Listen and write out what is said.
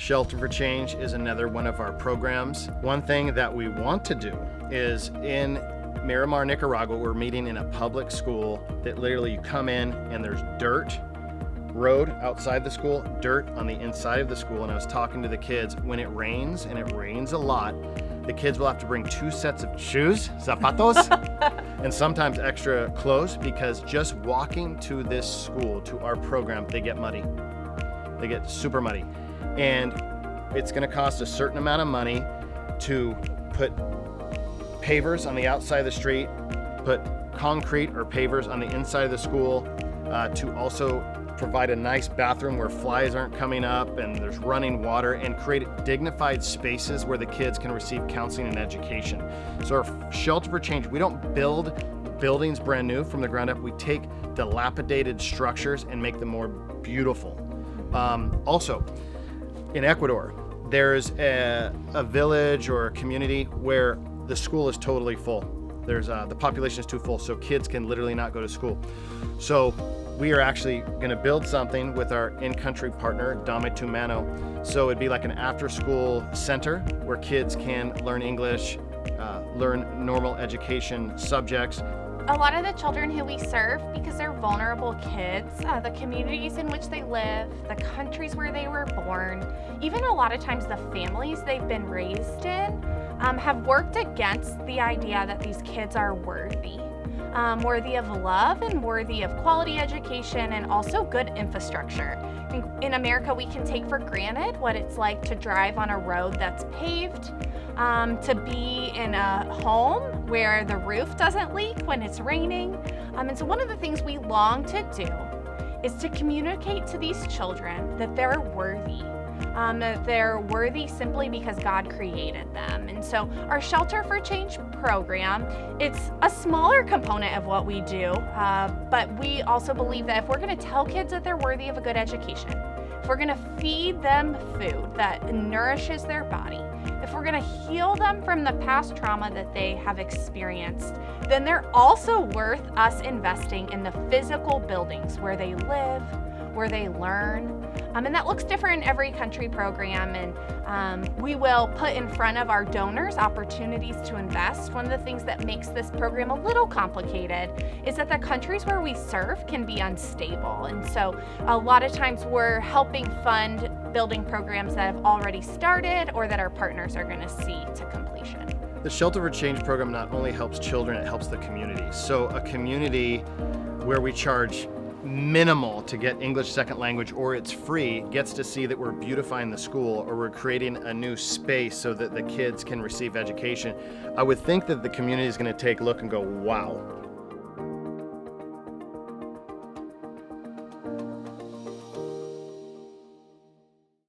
Shelter for Change is another one of our programs. One thing that we want to do is in Miramar, Nicaragua, we're meeting in a public school that literally you come in and there's dirt road outside the school, dirt on the inside of the school. And I was talking to the kids, when it rains, and it rains a lot, the kids will have to bring 2 sets of shoes, zapatos, and sometimes extra clothes, because just walking to this school, to our program, they get muddy. They get super muddy. And it's gonna cost a certain amount of money to put pavers on the outside of the street, put concrete or pavers on the inside of the school, to also provide a nice bathroom where flies aren't coming up and there's running water, and create dignified spaces where the kids can receive counseling and education. So our Shelter for Change, we don't build buildings brand new from the ground up. We take dilapidated structures and make them more beautiful. Also, in Ecuador, there's a village or a community where the school is totally full. There's the population is too full, so kids can literally not go to school. So we are actually going to build something with our in-country partner, Dame Tu Mano. So it'd be like an after-school center where kids can learn English, learn normal education subjects. A lot of the children who we serve, because they're vulnerable kids, the communities in which they live, the countries where they were born, even a lot of times the families they've been raised in, have worked against the idea that these kids are worthy of love and worthy of quality education and also good infrastructure. I think in America we can take for granted what it's like to drive on a road that's paved, to be in a home where the roof doesn't leak when it's raining. And so one of the things we long to do is to communicate to these children that they're worthy. That they're worthy simply because God created them. And so our Shelter for Change program, it's a smaller component of what we do, but we also believe that if we're going to tell kids that they're worthy of a good education, if we're going to feed them food that nourishes their body, if we're going to heal them from the past trauma that they have experienced, then they're also worth us investing in the physical buildings where they live, where they learn. And that looks different in every country program, and we will put in front of our donors opportunities to invest. One of the things that makes this program a little complicated is that the countries where we serve can be unstable, and so a lot of times we're helping fund building programs that have already started or that our partners are going to see to completion. The Shelter for Change program not only helps children, it helps the community. So a community where we charge minimal to get English second language, or it's free, gets to see that we're beautifying the school, or we're creating a new space so that the kids can receive education. I would think that the community is going to take a look and go, wow,